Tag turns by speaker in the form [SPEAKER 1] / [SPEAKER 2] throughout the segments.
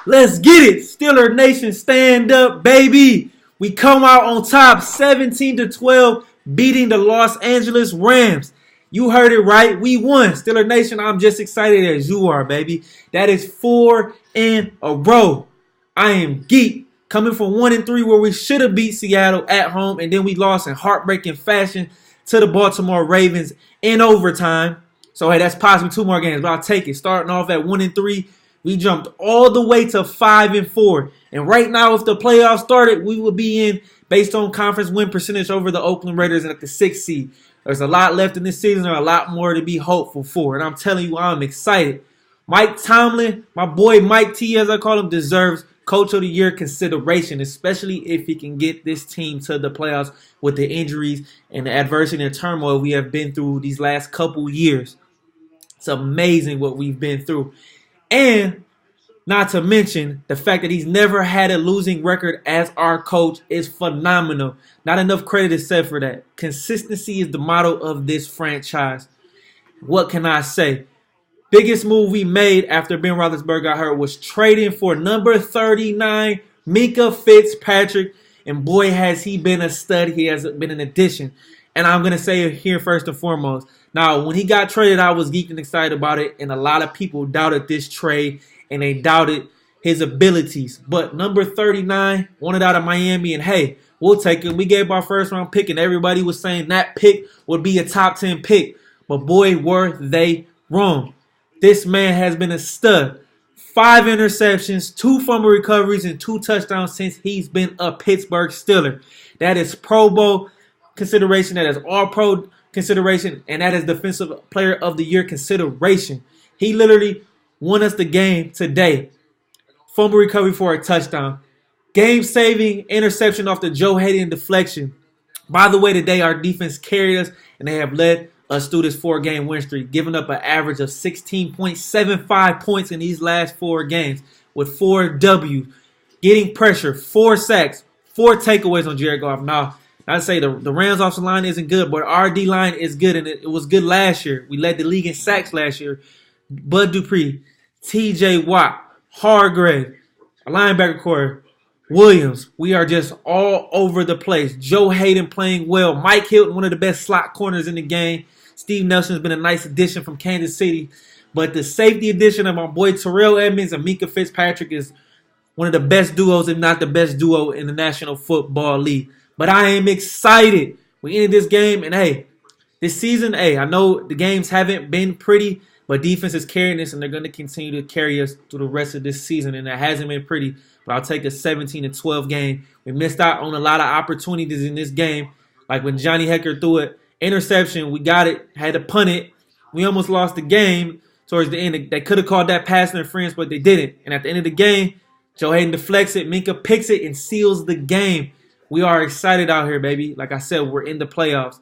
[SPEAKER 1] Let's get it. Steeler Nation, stand up, baby. We come out on top 17-12, beating the Los Angeles Rams. You heard it right. We won. Steeler Nation, I'm just excited as you are, baby. That is 4 in a row. I am geek. Coming from 1-3 where we should have beat Seattle at home, and then we lost in heartbreaking fashion to the Baltimore Ravens in overtime. So, hey, that's possibly 2 more games, but I'll take it. Starting off at 1-3, we jumped all the way to 5-4. And right now, if the playoffs started, we would be in based on conference win percentage over the Oakland Raiders at the 6th seed. There's a lot left in this season. There's a lot more to be hopeful for. And I'm telling you, I'm excited. Mike Tomlin, my boy Mike T, as I call him, deserves Coach of the Year consideration, especially if he can get this team to the playoffs with the injuries and the adversity and turmoil we have been through these last couple years. It's amazing what we've been through. And not to mention the fact that he's never had a losing record as our coach is phenomenal. Not enough credit is said for that. Consistency is the motto of this franchise. What can I say? Biggest move we made after Ben Roethlisberger got hurt was trading for number 39, Minkah Fitzpatrick. And boy, has he been a stud. He has been an addition. And I'm going to say it here first and foremost. Now, when he got traded, I was geeking excited about it. And a lot of people doubted this trade. And they doubted his abilities. But number 39 wanted out of Miami. And hey, we'll take it. We gave our first round pick. And everybody was saying that pick would be a top 10 pick. But boy, were they wrong. This man has been a stud. 5 interceptions, 2 fumble recoveries, and 2 touchdowns since he's been a Pittsburgh Steeler. That is Pro Bowl consideration. That is All-Pro consideration. And that is Defensive Player of the Year consideration. He literally won us the game today. Fumble recovery for a touchdown. Game-saving interception off the Joe Hayden deflection. By the way, today our defense carried us, and they have led us through this 4-game win streak, giving up an average of 16.75 points in these last 4 games with 4 W's. Getting pressure, 4 sacks, 4 takeaways on Jared Goff. Now, I'd say the Rams offensive line isn't good, but our D-line is good, and it was good last year. We led the league in sacks last year. Bud Dupree, T.J. Watt, Hargrave, a linebacker core, Williams. We are just all over the place. Joe Hayden playing well. Mike Hilton, one of the best slot corners in the game. Steve Nelson has been a nice addition from Kansas City. But the safety addition of my boy Terrell Edmonds and Minkah Fitzpatrick is one of the best duos, if not the best duo in the National Football League. But I am excited. We ended this game, and hey, this season, hey, I know the games haven't been pretty, but defense is carrying us, and they're going to continue to carry us through the rest of this season, and it hasn't been pretty. But I'll take a 17-12 game. We missed out on a lot of opportunities in this game, like when Johnny Hecker threw it. Interception, we got it, had to punt it. We almost lost the game towards the end. They could have called that pass interference, but they didn't. And at the end of the game, Joe Hayden deflects it, Minkah picks it, and seals the game. We are excited out here, baby. Like I said, we're in the playoffs.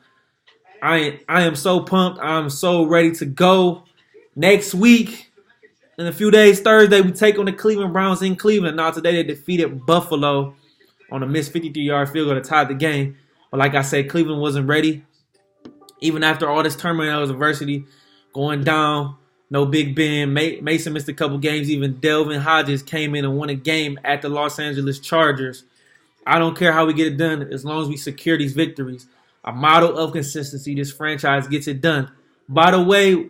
[SPEAKER 1] I am so pumped. I'm so ready to go. Next week, in a few days, Thursday, we take on the Cleveland Browns in Cleveland. Now, today they defeated Buffalo on a missed 53-yard field goal to tie the game. But like I said, Cleveland wasn't ready. Even after all this turmoil, adversity going down, no Big Ben. Mason missed a couple games. Even Delvin Hodges came in and won a game at the Los Angeles Chargers. I don't care how we get it done as long as we secure these victories. A model of consistency. This franchise gets it done. By the way,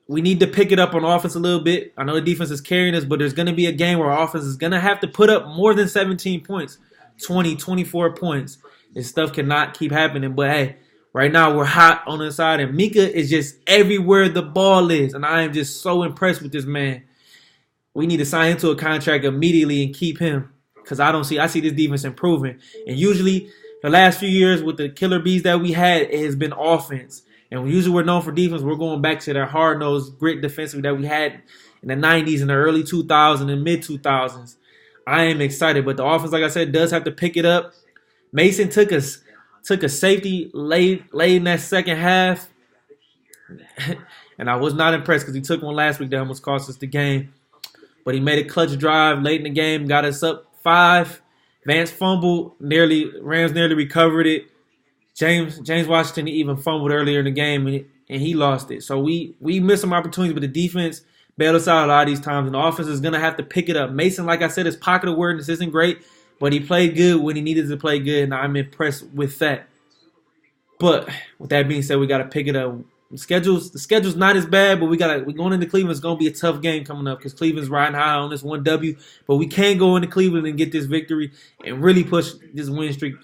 [SPEAKER 1] we need to pick it up on offense a little bit. I know the defense is carrying us, but there's going to be a game where our offense is going to have to put up more than 17 points. 20, 24 points. This stuff cannot keep happening. But hey, right now, we're hot on the side, and Minkah is just everywhere the ball is, and I am just so impressed with this man. We need to sign him to a contract immediately and keep him, because I see this defense improving. And usually, the last few years with the killer bees that we had, it has been offense. And usually we're known for defense. We're going back to that hard-nosed, grit defensive that we had in the 90s and the early 2000s and mid-2000s. I am excited, but the offense, like I said, does have to pick it up. Mason took a safety late in that second half. And I was not impressed because he took one last week that almost cost us the game. But he made a clutch drive late in the game, got us up 5. Vance fumbled, Rams nearly recovered it. James Washington even fumbled earlier in the game, and he lost it. So we missed some opportunities, but the defense bail us out a lot of these times, and the offense is going to have to pick it up. Mason, like I said, his pocket awareness isn't great, but he played good when he needed to play good, and I'm impressed with that. But with that being said, we got to pick it up. The schedule's not as bad, but we're going into Cleveland. It's going to be a tough game coming up because Cleveland's riding high on this 1W. But we can go into Cleveland and get this victory and really push this win streak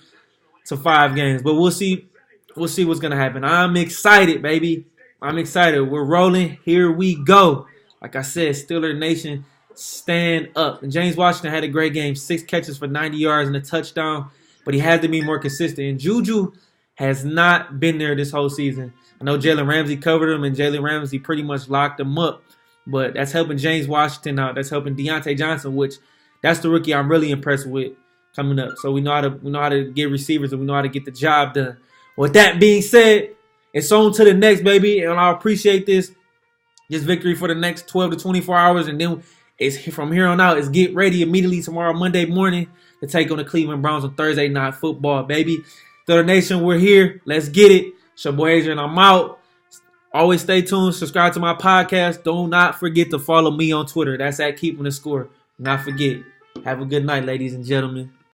[SPEAKER 1] to 5 games. But we'll see. We'll see what's going to happen. I'm excited, baby. I'm excited. We're rolling. Here we go. Like I said, Steeler Nation, stand up. And James Washington had a great game. 6 catches for 90 yards and a touchdown. But he had to be more consistent. And Juju has not been there this whole season. I know Jalen Ramsey covered him, and Jalen Ramsey pretty much locked him up. But that's helping James Washington out. That's helping Deontay Johnson, which that's the rookie I'm really impressed with coming up. So we know how to get receivers, and we know how to get the job done. With that being said, it's on to the next, baby. And I appreciate this victory for the next 12 to 24 hours. And then it's from here on out, it's get ready immediately tomorrow, Monday morning, to take on the Cleveland Browns on Thursday Night Football, baby. Steeler Nation, we're here. Let's get it. It's your boy Adrian. I'm out. Always stay tuned. Subscribe to my podcast. Do not forget to follow me on Twitter. That's at Keeping the Score. Do not forget. Have a good night, ladies and gentlemen.